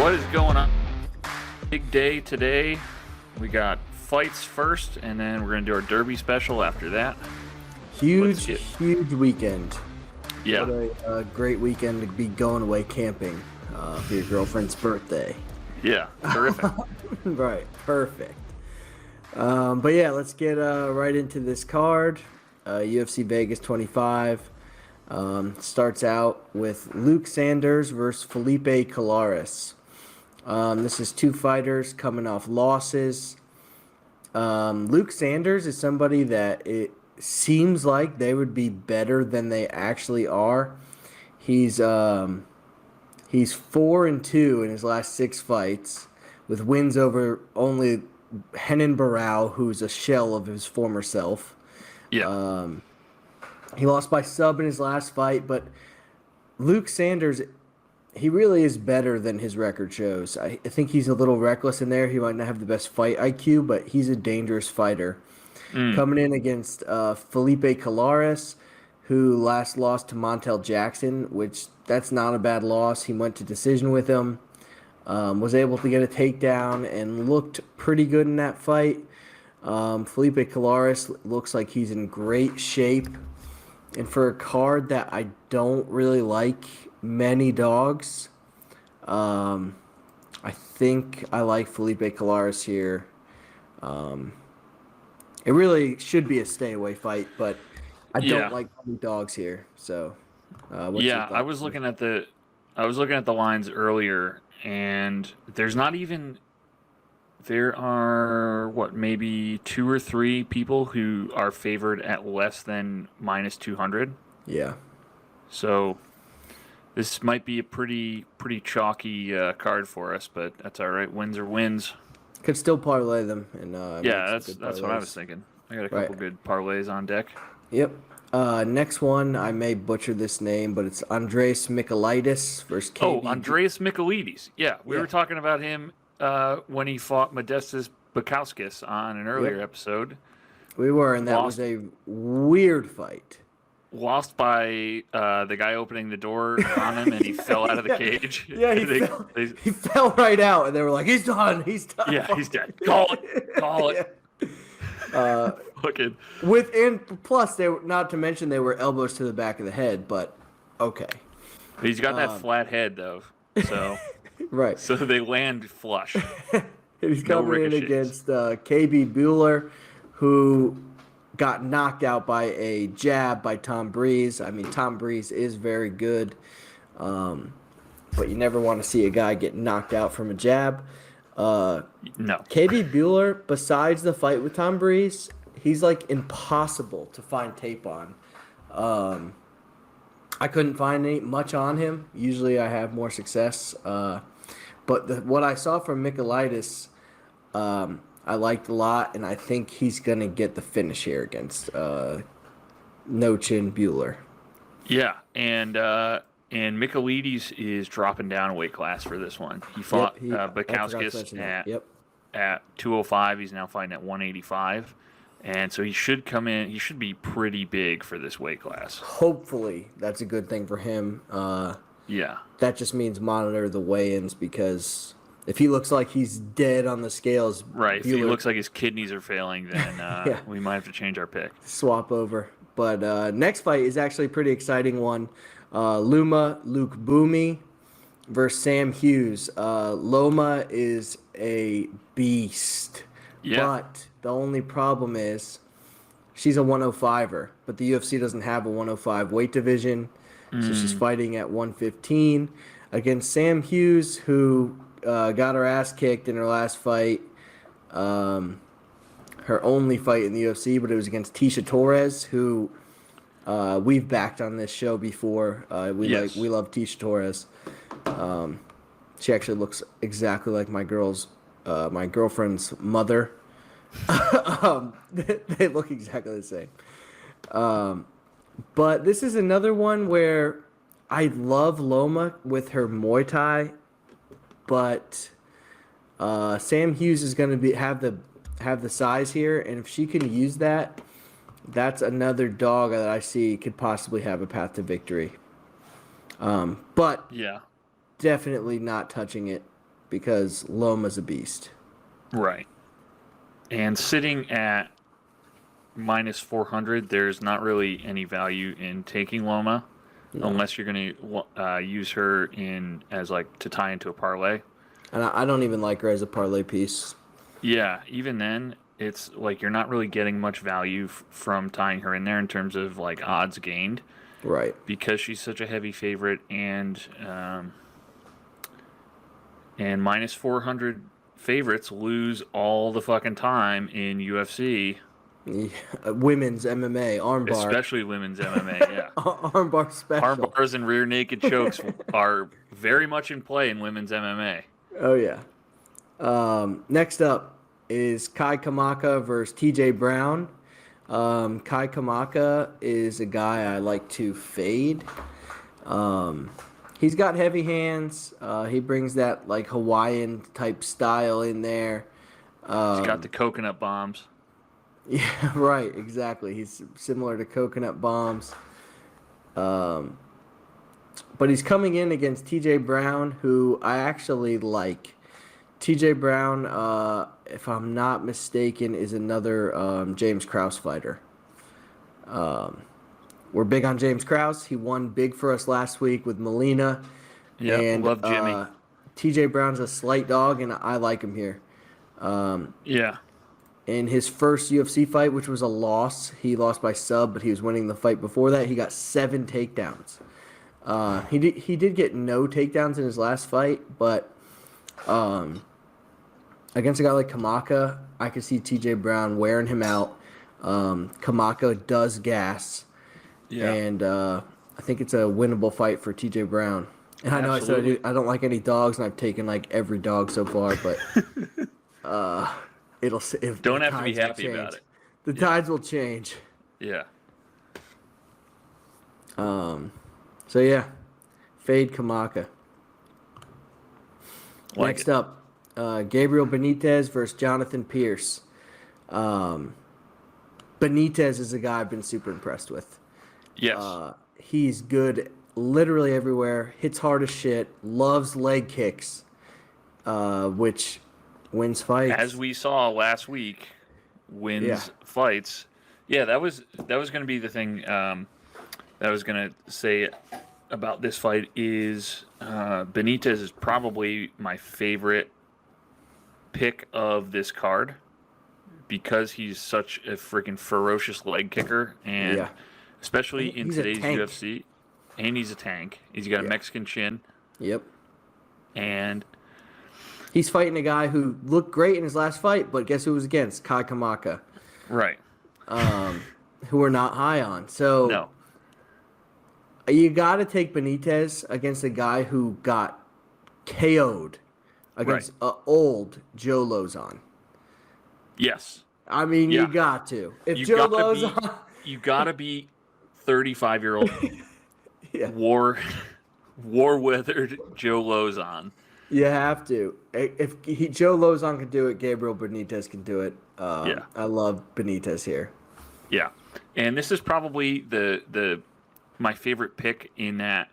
What is going on? Big day today. We got fights first, and then we're going to do our Derby special after that. Huge weekend. Yeah. What a great weekend to be going away camping for your girlfriend's birthday. Yeah, terrific. Right, perfect. But yeah, let's get right into this card. UFC Vegas 25 starts out with Luke Sanders versus Felipe Colares. This is two fighters coming off losses. Luke Sanders is somebody that it seems like they would be better than they actually are. He's 4-2 in his last 6 fights, with wins over only Henan Barao, who's a shell of his former self. Yeah. He lost by sub in his last fight, but Luke Sanders, he really is better than his record shows. I think he's a little reckless in there. He might not have the best fight IQ, but he's a dangerous fighter. Coming in against Felipe Colares, who last lost to Montel Jackson, which that's not a bad loss. He went to decision with him, was able to get a takedown, and looked pretty good in that fight. Felipe Colares looks like he's in great shape. And for a card that I don't really like many dogs, I think I like Felipe Colares here. It really should be a stay-away fight, but I don't like many dogs here. So, I was looking at the lines earlier, and there are maybe 2 or 3 people who are favored at less than minus 200. Yeah. So this might be a pretty chalky card for us, but that's all right. Wins are wins. Could still parlay them. And that's what I was thinking. I got a couple good parlays on deck. Yep. Next one, I may butcher this name, but it's Andreas Michailidis versus KB. Oh, Andreas Michailidis. Yeah, we were talking about him when he fought Modestas Bukauskas on an earlier episode. We were, and that was a weird fight. Lost by the guy opening the door on him, and he fell out of the cage. Yeah, he fell right out, and they were like, "He's done. He's done. Yeah, he's dead. Call it." Plus, they were, not to mention they were elbows to the back of the head, but okay. He's got that flat head though, so right. So they land flush. He's coming in against KB Bueller, who got knocked out by a jab by Tom Breeze. I mean, Tom Breeze is very good, but you never want to see a guy get knocked out from a jab. No. KB Bueller, besides the fight with Tom Breeze, he's like impossible to find tape on. I couldn't find much on him. Usually I have more success. But what I saw from Michailidis, I liked a lot, and I think he's going to get the finish here against No Chin Bueller. Yeah, and Michailidis is dropping down a weight class for this one. He fought Bukauskas at 205. He's now fighting at 185. And so he should come in. He should be pretty big for this weight class. Hopefully, that's a good thing for him. Yeah. That just means monitor the weigh-ins, because if he looks like he's dead on the scales, right? If he looks like his kidneys are failing, then we might have to change our pick. Swap over. But next fight is actually a pretty exciting one. Luke Boomy versus Sam Hughes. Loma is a beast. Yeah. But the only problem is she's a 105er, but the UFC doesn't have a 105 weight division. So she's fighting at 115 against Sam Hughes, who got her ass kicked in her last fight. Her only fight in the UFC, but it was against Tisha Torres, who we've backed on this show before. We love Tisha Torres. She actually looks exactly like my girlfriend's mother. They look exactly the same. But this is another one where I love Loma with her Muay Thai, but Sam Hughes is going to have the size here, and if she can use that, that's another dog that I see could possibly have a path to victory. But yeah, definitely not touching it because Loma's a beast. Right. And sitting at minus 400, there's not really any value in taking Loma unless you're going to use her to tie into a parlay. And I don't even like her as a parlay piece. Yeah, even then, it's like you're not really getting much value from tying her in there in terms of like odds gained. Right. Because she's such a heavy favorite and minus 400 favorites lose all the fucking time in UFC. Yeah. Women's MMA, armbar. Especially women's MMA, yeah. Armbar special. Armbars and rear naked chokes are very much in play in women's MMA. Oh, yeah. Next up is Kai Kamaka versus TJ Brown. Kai Kamaka is a guy I like to fade. He's got heavy hands. He brings that like Hawaiian type style in there. He's got the coconut bombs. Yeah, right, exactly. He's similar to coconut bombs. But he's coming in against TJ Brown, who I actually like. TJ Brown, if I'm not mistaken, is another James Krause fighter. We're big on James Krause. He won big for us last week with Molina. Yeah, love Jimmy. TJ Brown's a slight dog, and I like him here. Yeah. In his first UFC fight, which was a loss, he lost by sub, but he was winning the fight before that. He got 7 takedowns. He did get no takedowns in his last fight, but against a guy like Kamaka, I could see TJ Brown wearing him out. Kamaka does gas, and I think it's a winnable fight for TJ Brown. And I know absolutely. I said I don't like any dogs, and I've taken like every dog so far, but don't have to be happy about it. The tides will change. Yeah. So yeah, fade Kamaka. Next up, Gabriel Benitez versus Jonathan Pearce. Benitez is a guy I've been super impressed with. Yes. He's good literally everywhere, hits hard as shit, loves leg kicks, which wins fights. As we saw last week, wins fights. Yeah, that was going to be the thing that I was going to say about this fight is Benitez is probably my favorite pick of this card because he's such a freaking ferocious leg kicker, and especially in today's UFC. And he's a tank. He's got a Mexican chin. Yep. And he's fighting a guy who looked great in his last fight, but guess who was against? Kai Kamaka. Right. Who we're not high on. So no. You got to take Benitez against a guy who got KO'd against old Joe Lauzon. Yes. I mean, you got to. If you Joe Lauzon... You got to be 35-year-old war-weathered Joe Lauzon. You have to. If Joe Lauzon can do it, Gabriel Benitez can do it. I love Benitez here. Yeah. And this is probably my favorite pick in that,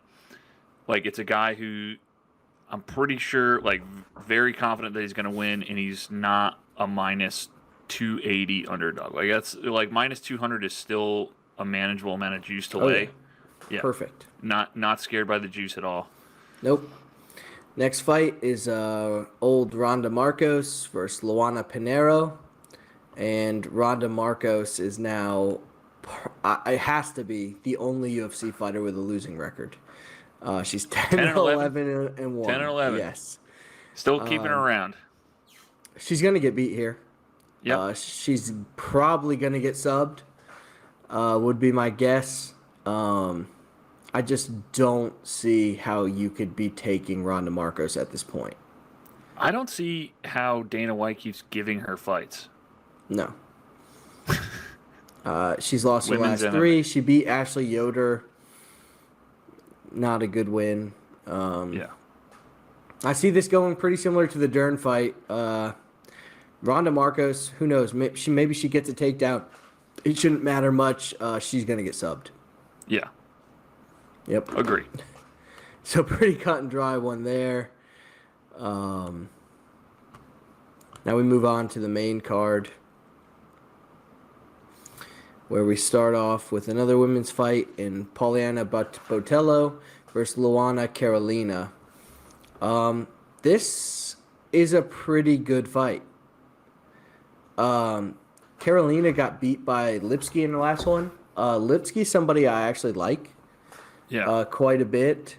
like, it's a guy who I'm pretty sure, like, very confident that he's going to win, and he's not a minus 280 underdog. Like, that's, like, minus 200 is still a manageable amount of juice to lay. Yeah. Perfect. Not scared by the juice at all. Nope. Next fight is old Ronda Marcos versus Luana Pinheiro. And Ronda Marcos is now, it has to be, the only UFC fighter with a losing record. She's 10-11 and 1. 10-11. Yes. Still keeping her around. She's going to get beat here. Yeah. She's probably going to get subbed, would be my guess. I just don't see how you could be taking Ronda Marcos at this point. I don't see how Dana White keeps giving her fights. No. She's lost her last 3. She beat Ashley Yoder. Not a good win. I see this going pretty similar to the Dern fight. Ronda Marcos, who knows? Maybe she gets a takedown. It shouldn't matter much. She's going to get subbed. Yeah. Yep. Agree. So pretty cut and dry one there. Now we move on to the main card, where we start off with another women's fight in Poliana Botello versus Luana Carolina. This is a pretty good fight. Carolina got beat by Lipski in the last one. Lipski's somebody I actually like. Yeah. Quite a bit.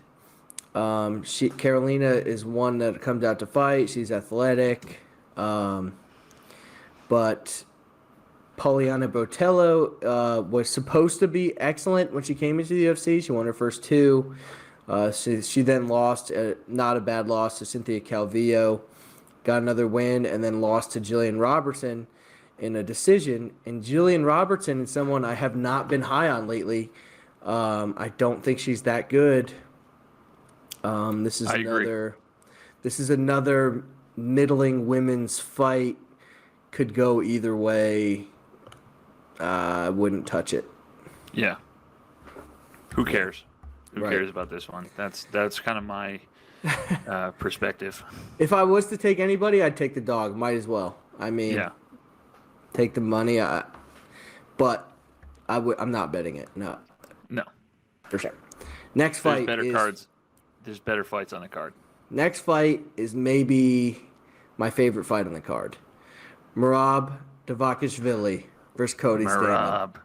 Carolina is one that comes out to fight. She's athletic. But Poliana Botello was supposed to be excellent when she came into the UFC. She won her first two. She then lost, not a bad loss, to Cynthia Calvillo. Got another win and then lost to Jillian Robertson in a decision. And Jillian Robertson is someone I have not been high on lately. I don't think she's that good. This is another middling women's fight. Could go either way. I wouldn't touch it. Yeah. Who cares? Who cares about this one? That's kind of my perspective. If I was to take anybody, I'd take the dog. Might as well. I mean, take the money. But I'm not betting it. No. For sure. Next fight. There's better fights on the card. Next fight is maybe my favorite fight on the card. Merab Dvalishvili versus Cody Stamann.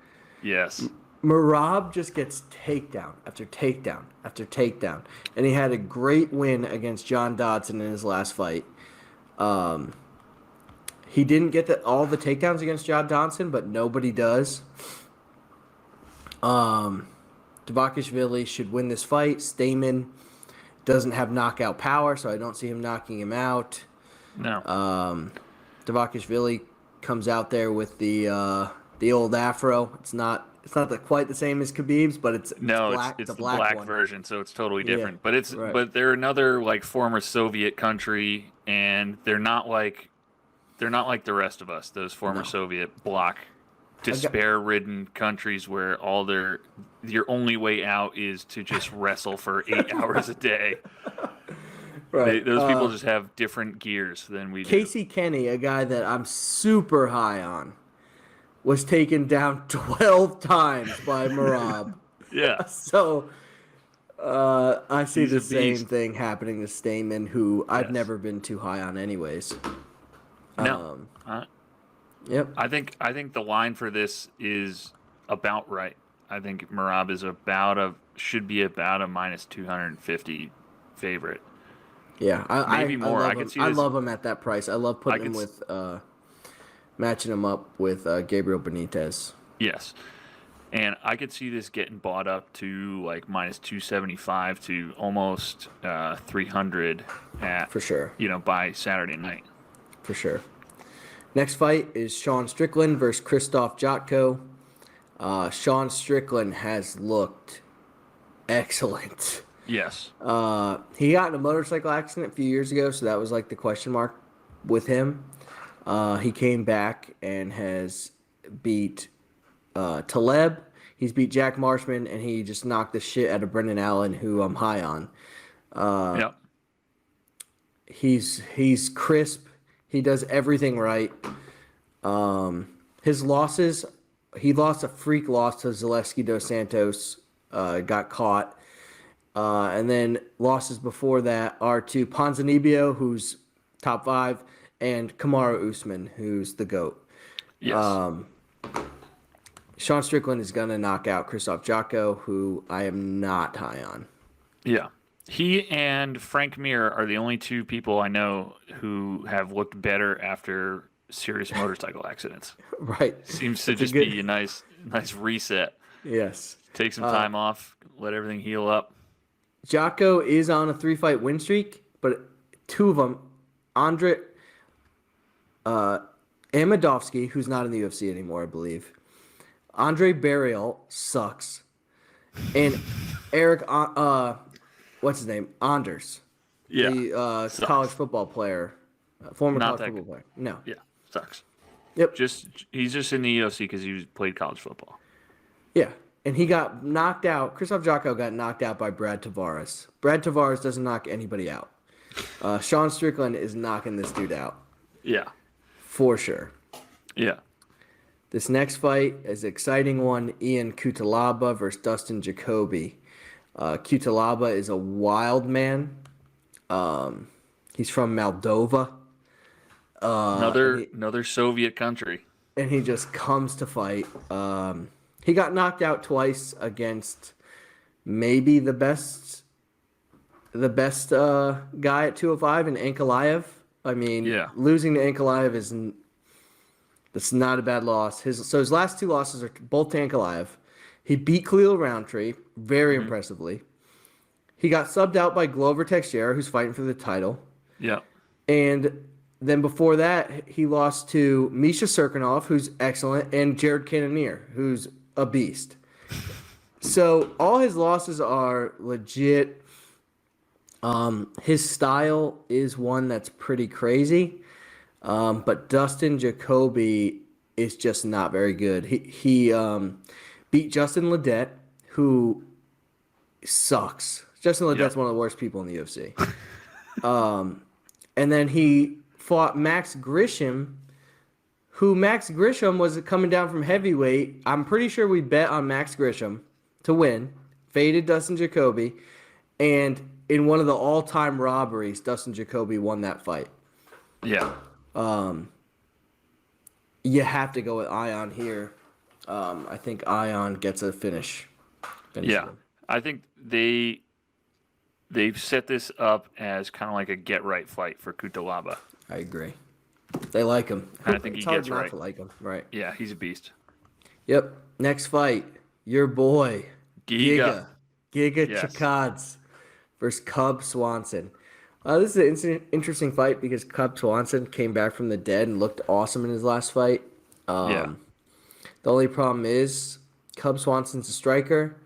Yes. Merab just gets takedown after takedown after takedown. And he had a great win against John Dodson in his last fight. He didn't get all the takedowns against John Dodson, but nobody does. Dvalishvili should win this fight. Stamann doesn't have knockout power, so I don't see him knocking him out. No. Dvalishvili comes out there with the old afro. It's not quite the same as Khabib's, but it's black. It's the black version, so it's totally different. Yeah, but they're another like former Soviet country, and they're not like the rest of us. Those former Soviet bloc despair-ridden countries where your only way out is to just wrestle for 8 hours a day. Right. Those people just have different gears than we do. Casey Kenny, a guy that I'm super high on, was taken down 12 times by Merab. Yeah. So I see the same thing happening to Stamann, who I've never been too high on anyways. No. Yep. I think the line for this is about right. I think Merab is should be about a minus 250 favorite. Yeah, maybe more. I love him at that price. I love putting him with matching him up with Gabriel Benitez. Yes, and I could see this getting bought up to like minus 275 to almost 300 at for sure. By Saturday night. For sure. Next fight is Sean Strickland versus Krzysztof Jotko. Sean Strickland has looked excellent. Yes. He got in a motorcycle accident a few years ago, so that was like the question mark with him. He came back and has beat Taleb. He's beat Jack Marshman, and he just knocked the shit out of Brendan Allen, who I'm high on. Yep. He's crisp. He does everything right. His losses, he lost a freak loss to Zaleski dos Santos, got caught. And then losses before that are to Ponzinibbio, who's top 5, and Kamaru Usman, who's the GOAT. Yes. Sean Strickland is going to knock out Krzysztof Jotko, who I am not high on. Yeah. He and Frank Mir are the only two people I know who have looked better after serious motorcycle accidents. Right. Seems to be a nice reset. Yes. Take some time off, let everything heal up. Jotko is on a 3-fight win streak, but 2 of them, Andre Amedovski, who's not in the UFC anymore, I believe. Andre Burial sucks. And Eric, what's his name? Anders. Yeah. The college football player. Former college football player. No. Yeah, sucks. Yep. He's just in the UFC because he played college football. Yeah. And he got knocked out. Krzysztof Jotko got knocked out by Brad Tavares. Brad Tavares doesn't knock anybody out. Sean Strickland is knocking this dude out. Yeah. For sure. Yeah. This next fight is an exciting one. Ian Cutelaba versus Dustin Jacoby. Cutelaba is a wild man. He's from Moldova. Another Soviet country. And he just comes to fight. He got knocked out twice against maybe the best guy at 205 in Ankalaev. I mean, losing to Ankalaev that's not a bad loss. His last 2 losses are both to Ankalaev. He beat Khalil Roundtree very impressively. He got subbed out by Glover Teixeira, who's fighting for the title. Yeah. And then before that, he lost to Misha Serkinov, who's excellent, and Jared Cannonier, who's a beast. So all his losses are legit. His style is one that's pretty crazy. But Dustin Jacoby is just not very good. He beat Justin Ledet, who sucks. Justin Ledet's one of the worst people in the UFC. And then he fought Max Grisham, who Max Grisham was coming down from heavyweight. I'm pretty sure we bet on Max Grisham to win. Faded Dustin Jacoby. And in one of the all-time robberies, Dustin Jacoby won that fight. Yeah. You have to go with Ion here. I think Ion gets a finish. Yeah. I think they've set this up as kind of like a get-right fight for Cutelaba. I agree. They like him. And I think he gets right. Not to like him. Right. Yeah, he's a beast. Yep. Next fight, your boy, Giga Yes. Chikadze versus Cub Swanson. This is an interesting fight because Cub Swanson came back from the dead and looked awesome in his last fight. The only problem is Cub Swanson's a striker,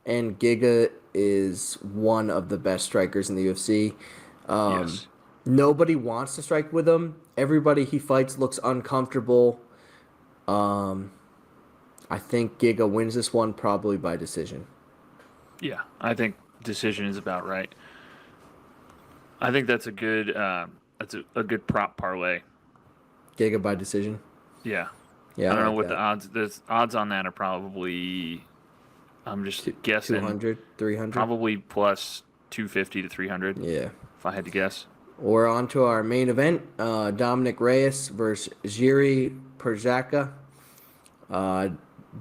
and Giga is one of the best strikers in the UFC. Yes. Nobody wants to strike with him. Everybody he fights looks uncomfortable. I think Giga wins this one probably by decision. Yeah, I think decision is about right. I think that's a good good prop parlay. Giga by decision. Yeah. Yeah. I don't know what the odds. The odds on that are probably. I'm just guessing. 200, 300. Probably plus 250 to 300. Yeah. If I had to guess. We're on to our main event. Dominick Reyes versus Jiri Prochazka.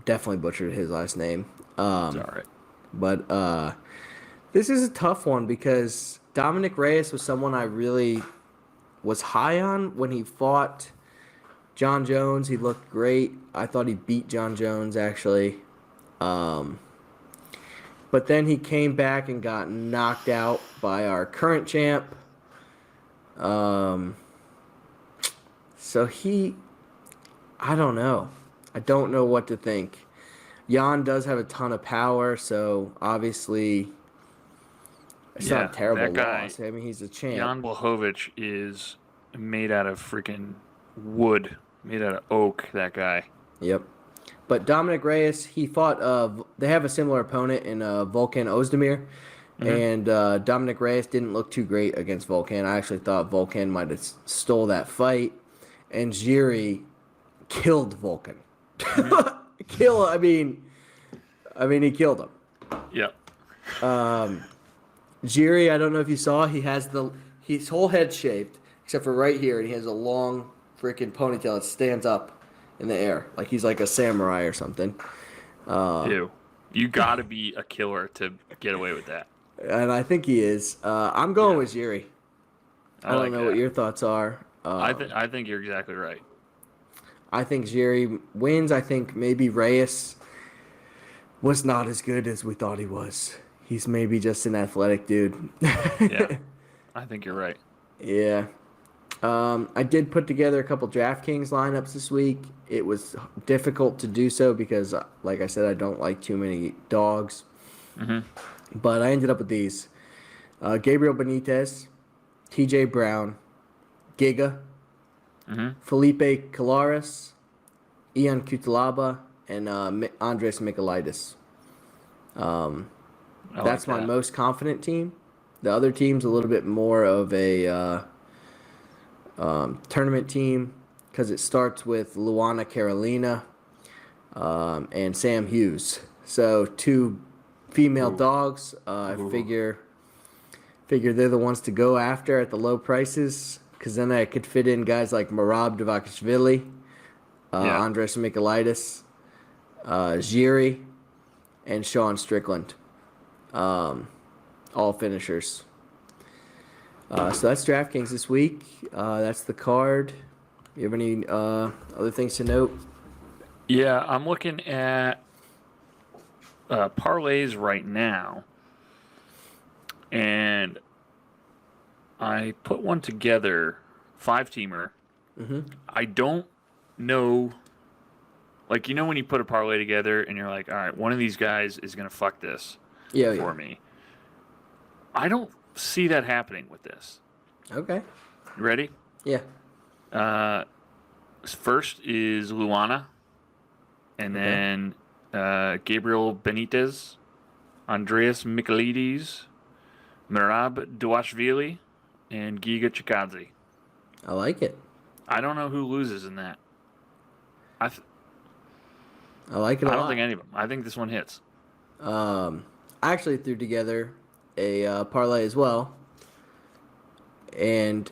Definitely butchered his last name. It's all right. But this is a tough one because Dominick Reyes was someone I really was high on when he fought John Jones. He looked great. I thought he beat John Jones, actually. But then he came back and got knocked out by our current champ. So I don't know. I don't know what to think. Jan does have a ton of power, so obviously it's not a terrible loss. I mean, he's a champ. Jan Blachowicz is made out of freaking wood, made out of oak, that guy. Yep. But Dominick Reyes, he fought, they have a similar opponent in Volkan Ozdemir. And Dominick Reyes didn't look too great against Volkan. I actually thought Volkan might have stole that fight. And Jiri killed Volkan. I mean, he killed him. Yep. Jiri, I don't know if you saw, he has his whole head shaved, except for right here, and he has a long freaking ponytail that stands up in the air, like he's like a samurai or something. Ew. You got to be a killer to get away with that. And I think he is. I'm going with Jiri. I don't know what your thoughts are. I think you're exactly right. I think Jiri wins. I think maybe Reyes was not as good as we thought he was. He's maybe just an athletic dude. Yeah, I think you're right. Yeah. I did put together a couple Draftkings lineups this week. It was difficult to do so because, like I said, I don't like too many dogs. Mm-hmm. But I ended up with these. Gabriel Benitez, TJ Brown, Giga, Felipe Colares, Ian Cutelaba, and Andres Michailidis. That's my most confident team. The other team's a little bit more of a tournament team because it starts with Luana Carolina and Sam Hughes. So 2 female dogs. I figure they're the ones to go after at the low prices because then I could fit in guys like Merab Dvalishvili, Andres Michailidis, Jiri, and Sean Strickland. All finishers. So that's DraftKings this week. That's the card. You have any other things to note? Yeah, I'm looking at parlays right now, and I put one together, 5-teamer. Mm-hmm. I don't know, like, when you put a parlay together and you're like, all right, one of these guys is going to fuck this for me. I don't see that happening with this. Okay. You ready? Yeah. First is Luana, and then Gabriel Benitez, Andreas Michailidis, Merab Dvalishvili, and Giga Chikadze. I like it. I don't know who loses in that. I like it a lot. I don't think any of them. I think this one hits. I actually threw together a parlay as well, and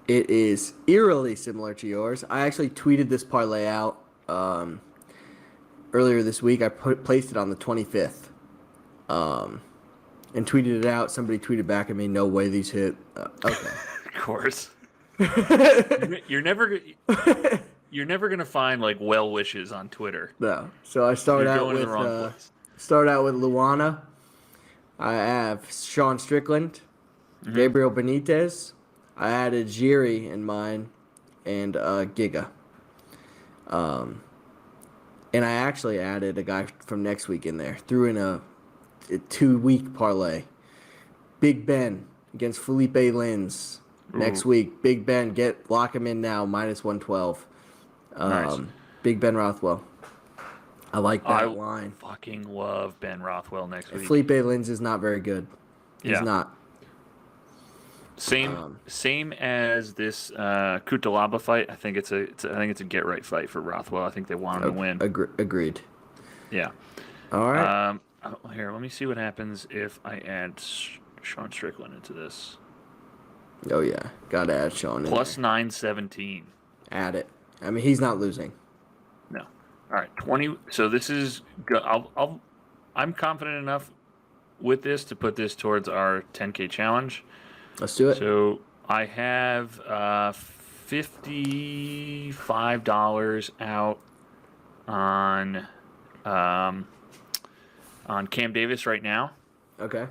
it is eerily similar to yours. I actually tweeted this parlay out earlier this week. I placed it on the 25th and tweeted it out. Somebody tweeted back at me, no way these hit. Okay. Of course. You're never going to find, like, well wishes on Twitter. No. So I start out with Luana. I have Sean Strickland, Gabriel Benitez. I added Jiri in mine, and Giga. And I actually added a guy from next week in there. Threw in a 2-week parlay. Big Ben against Felipe Lins next week. Big Ben, lock him in now, -112. Nice. Big Ben Rothwell. I like that line. I fucking love Ben Rothwell next week. Felipe Lins is not very good. He's not. Same as this Kutalaba fight. I think it's a get right fight for Rothwell. I think they want him to win. Agreed. Yeah. All right. Here, let me see what happens if I add Sean Strickland into this. Oh yeah, gotta add Sean. Plus 917. Add it. I mean, he's not losing. No. All right, 20. So this is. I'm confident enough with this to put this towards our 10K challenge. Let's do it. So I have $55 out on Cam Davis right now. Okay.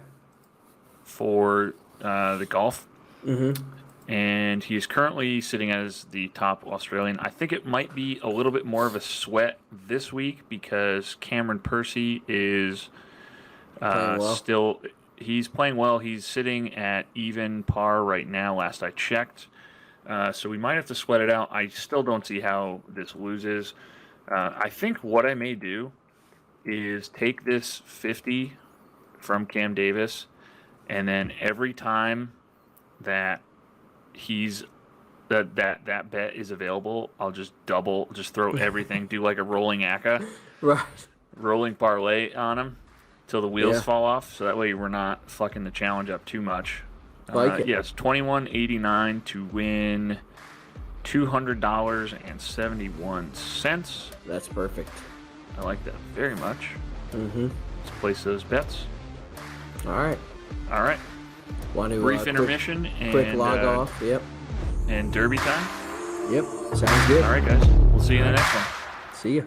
For the golf. Mm-hmm. And he is currently sitting as the top Australian. I think it might be a little bit more of a sweat this week because Cameron Percy is still. He's playing well. He's sitting at even par right now, last I checked. So we might have to sweat it out. I still don't see how this loses. I think what I may do is take this 50 from Cam Davis, and then every time that that bet is available, I'll just throw everything, do like a rolling ACA, right? Rolling parlay on him till the wheels fall off, so that way we're not fucking the challenge up too much. Yes, 21.89 to win $200.71. That's perfect. I like that very much. Mm-hmm. Let's place those bets. All right. Want to brief intermission and quick log off. Yep. And derby time. Yep. Sounds good. All right, guys. We'll see you in the next one. See ya.